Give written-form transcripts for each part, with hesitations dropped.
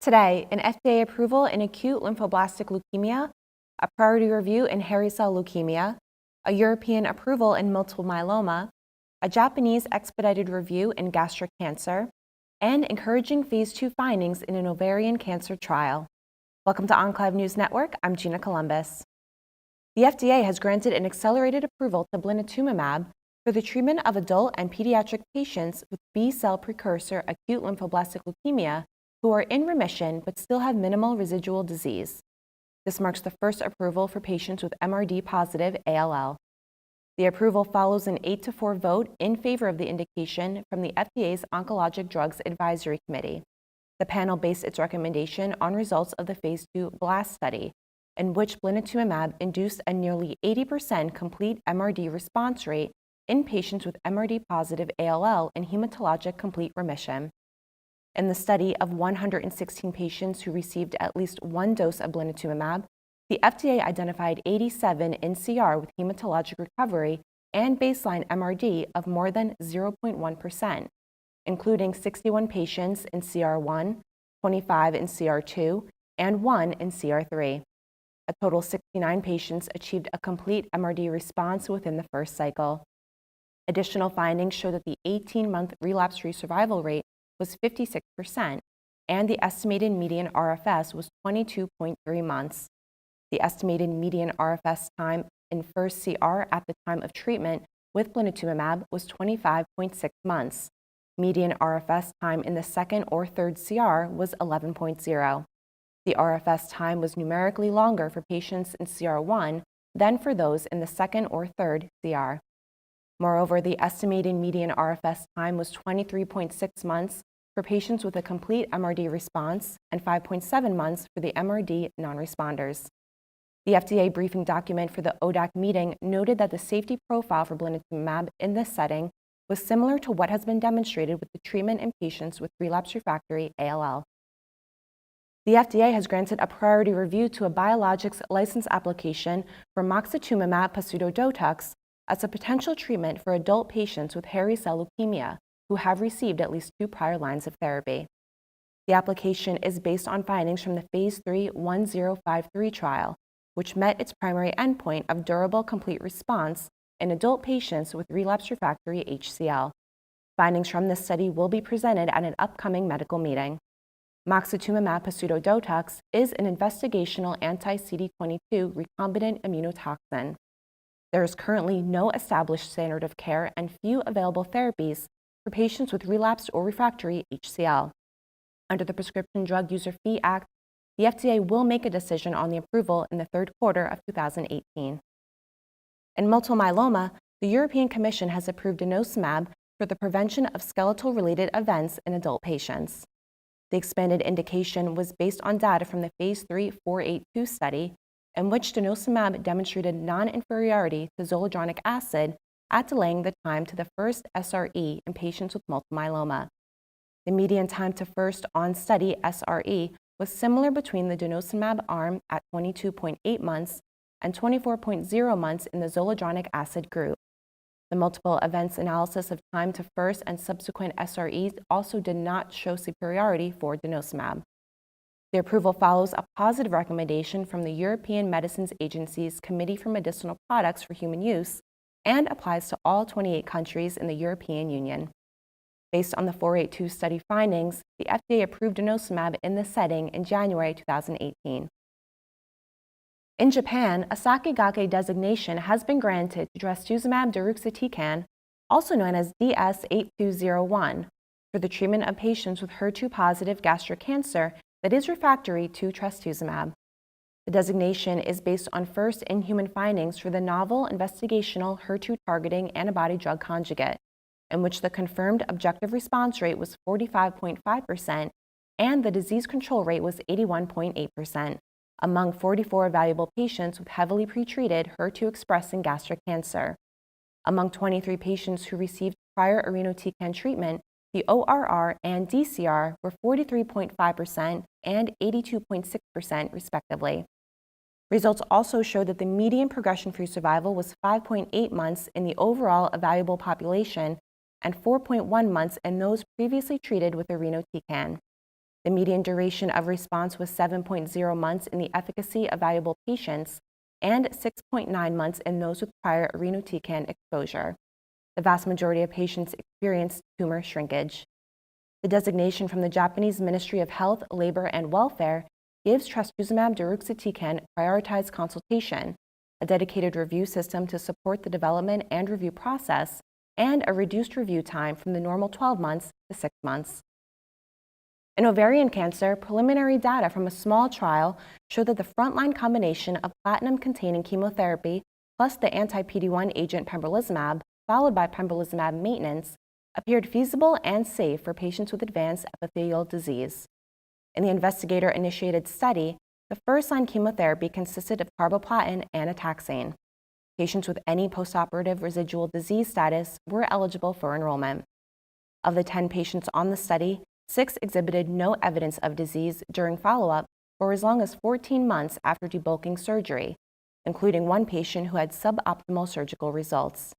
Today, an FDA approval in acute lymphoblastic leukemia, a priority review in hairy cell leukemia, a European approval in multiple myeloma, a Japanese expedited review in gastric cancer, and encouraging Phase 2 findings in an ovarian cancer trial. Welcome to Enclave News Network. I'm Gina Columbus. The FDA has granted an accelerated approval to blinatumomab for the treatment of adult and pediatric patients with B-cell precursor acute lymphoblastic leukemia who are in remission but still have minimal residual disease. This marks the first approval for patients with MRD-positive ALL. The approval follows an 8-4 vote in favor of the indication from the FDA's Oncologic Drugs Advisory Committee. The panel based its recommendation on results of the Phase 2 BLAST study, in which blinatumomab induced a nearly 80% complete MRD response rate in patients with MRD-positive ALL in hematologic complete remission. In the study of 116 patients who received at least one dose of blinatumomab, the FDA identified 87 in CR with hematologic recovery and baseline MRD of more than 0.1%, including 61 patients in CR1, 25 in CR2, and 1 in CR3. A total of 69 patients achieved a complete MRD response within the first cycle. Additional findings show that the 18-month relapse-free survival rate was 56%, and the estimated median RFS was 22.3 months. The estimated median RFS time in first CR at the time of treatment with blinatumomab was 25.6 months. Median RFS time in the second or third CR was 11.0. The RFS time was numerically longer for patients in CR1 than for those in the second or third CR. Moreover, the estimated median RFS time was 23.6 months for patients with a complete MRD response and 5.7 months for the MRD non-responders. The FDA briefing document for the ODAC meeting noted that the safety profile for blinatumomab in this setting was similar to what has been demonstrated with the treatment in patients with relapse-refractory ALL. The FDA has granted a priority review to a biologics license application for moxetumomab pasudotox as a potential treatment for adult patients with hairy cell leukemia who have received at least 2 prior lines of therapy. The application is based on findings from the Phase 3 1053 trial, which met its primary endpoint of durable complete response in adult patients with relapse-refractory HCL. Findings from this study will be presented at an upcoming medical meeting. Moxetumomab pasudotox is an investigational anti-CD22 recombinant immunotoxin. There is currently no established standard of care and few available therapies for patients with relapsed or refractory HCL. Under the Prescription Drug User Fee Act, the FDA will make a decision on the approval in the third quarter of 2018. In multiple myeloma, the European Commission has approved denosumab for the prevention of skeletal-related events in adult patients. The expanded indication was based on data from the Phase 3 482 study, in which denosumab demonstrated non-inferiority to zoledronic acid at delaying the time to the first SRE in patients with multiple myeloma. The median time to first on-study SRE was similar between the denosumab arm at 22.8 months and 24.0 months in the zoledronic acid group. The multiple events analysis of time to first and subsequent SREs also did not show superiority for denosumab. The approval follows a positive recommendation from the European Medicines Agency's Committee for Medicinal Products for Human Use and applies to all 28 countries in the European Union. Based on the 482 study findings, the FDA approved denosumab in this setting in January 2018. In Japan, a Sakigake designation has been granted to trastuzumab deruxtecan, also known as DS-8201, for the treatment of patients with HER2-positive gastric cancer that is refractory to trastuzumab. The designation is based on first-in-human findings for the novel investigational HER2-targeting antibody-drug conjugate, in which the confirmed objective response rate was 45.5% and the disease control rate was 81.8% among 44 evaluable patients with heavily pretreated HER2-expressing gastric cancer. Among 23 patients who received prior irinotecan treatment, the ORR and DCR were 43.5% and 82.6% respectively. Results also showed that the median progression-free survival was 5.8 months in the overall evaluable population and 4.1 months in those previously treated with irinotecan. The median duration of response was 7.0 months in the efficacy evaluable patients and 6.9 months in those with prior irinotecan exposure. The vast majority of patients experienced tumor shrinkage. The designation from the Japanese Ministry of Health, Labor, and Welfare gives trastuzumab deruxtecan prioritized consultation, a dedicated review system to support the development and review process, and a reduced review time from the normal 12 months to 6 months. In ovarian cancer, preliminary data from a small trial showed that the frontline combination of platinum-containing chemotherapy plus the anti-PD-1 agent pembrolizumab, followed by pembrolizumab maintenance, appeared feasible and safe for patients with advanced epithelial disease. In the investigator-initiated study, the first-line chemotherapy consisted of carboplatin and a taxane. Patients with any postoperative residual disease status were eligible for enrollment. Of the 10 patients on the study, 6 exhibited no evidence of disease during follow-up for as long as 14 months after debulking surgery, including 1 patient who had suboptimal surgical results.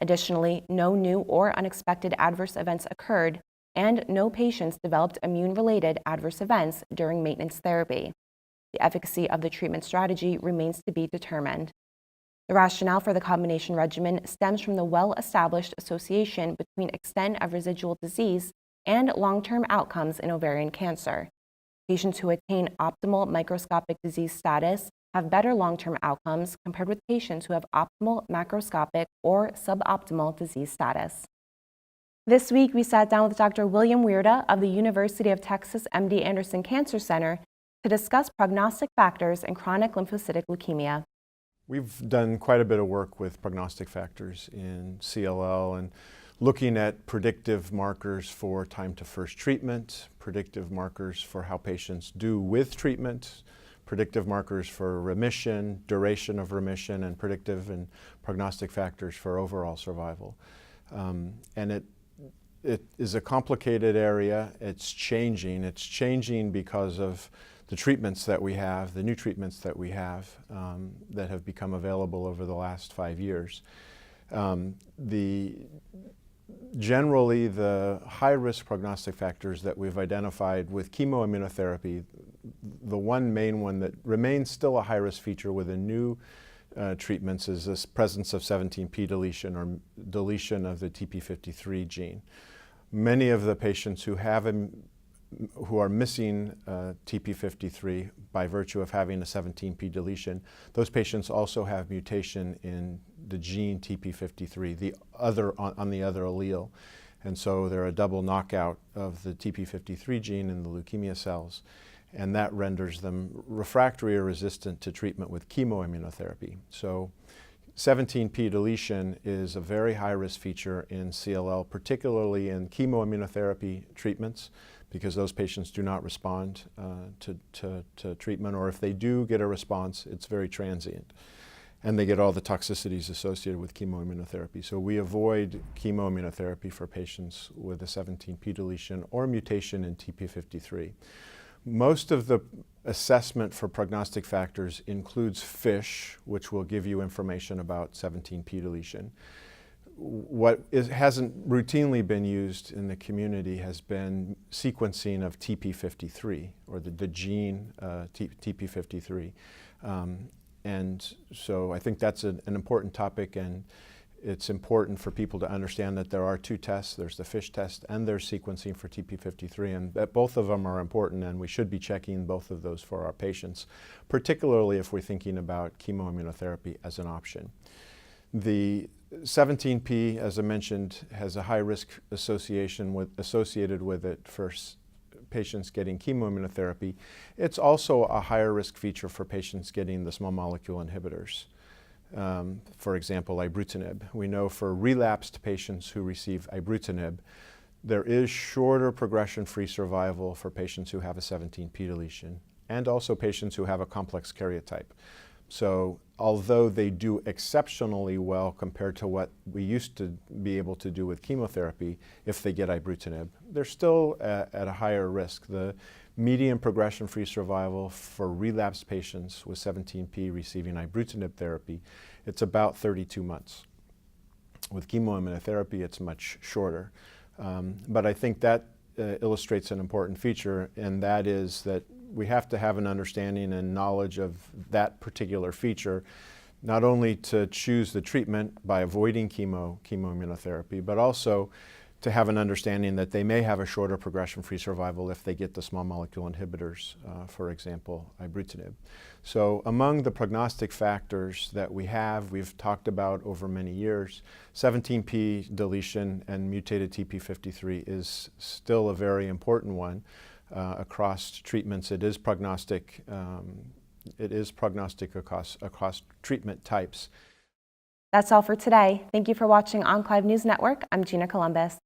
Additionally, no new or unexpected adverse events occurred, and no patients developed immune-related adverse events during maintenance therapy. The efficacy of the treatment strategy remains to be determined. The rationale for the combination regimen stems from the well-established association between extent of residual disease and long-term outcomes in ovarian cancer. Patients who attain optimal microscopic disease status have better long-term outcomes compared with patients who have optimal macroscopic or suboptimal disease status. This week, we sat down with Dr. William Weirda of the University of Texas MD Anderson Cancer Center to discuss prognostic factors in chronic lymphocytic leukemia. We've done quite a bit of work with prognostic factors in CLL and looking at predictive markers for time to first treatment, predictive markers for how patients do with treatment, predictive markers for remission, duration of remission, and predictive and prognostic factors for overall survival. And it is a complicated area. It's changing. It's changing because of the treatments that we have, the new treatments that we have that have become available over the last 5 years. Generally, the high-risk prognostic factors that we've identified with chemoimmunotherapy, the one main one that remains still a high-risk feature with the new treatments is this presence of 17p deletion or deletion of the TP53 gene. Many of the patients who are missing TP53 by virtue of having a 17p deletion, those patients also have mutation in the gene TP53, on the other allele. And so they're a double knockout of the TP53 gene in the leukemia cells, and that renders them refractory or resistant to treatment with chemoimmunotherapy. So 17p deletion is a very high-risk feature in CLL, particularly in chemoimmunotherapy treatments, because those patients do not respond to treatment, or if they do get a response, it's very transient. And they get all the toxicities associated with chemoimmunotherapy. So we avoid chemoimmunotherapy for patients with a 17p deletion or mutation in TP53. Most of the assessment for prognostic factors includes FISH, which will give you information about 17p deletion. What hasn't routinely been used in the community has been sequencing of TP53, or the gene TP53. And so I think that's an important topic, and it's important for people to understand that there are 2 tests. There's the FISH test and there's sequencing for TP53, and that both of them are important, and we should be checking both of those for our patients, particularly if we're thinking about chemoimmunotherapy as an option. The 17p, as I mentioned, has a high risk associated with it for patients getting chemoimmunotherapy. It's also a higher risk feature for patients getting the small molecule inhibitors. For example, ibrutinib. We know for relapsed patients who receive ibrutinib, there is shorter progression-free survival for patients who have a 17p deletion, and also patients who have a complex karyotype. So although they do exceptionally well compared to what we used to be able to do with chemotherapy if they get ibrutinib, they're still at a higher risk. The median progression-free survival for relapsed patients with 17p receiving ibrutinib therapy, it's about 32 months. With chemoimmunotherapy, it's much shorter. But I think that illustrates an important feature, and that is that we have to have an understanding and knowledge of that particular feature, not only to choose the treatment by avoiding chemoimmunotherapy, but also to have an understanding that they may have a shorter progression-free survival if they get the small molecule inhibitors, for example, ibrutinib. So among the prognostic factors that we've talked about over many years, 17p deletion and mutated TP53 is still a very important one across treatments. It is prognostic. Across treatment types. That's all for today. Thank you for watching Enclave News Network. I'm Gina Columbus.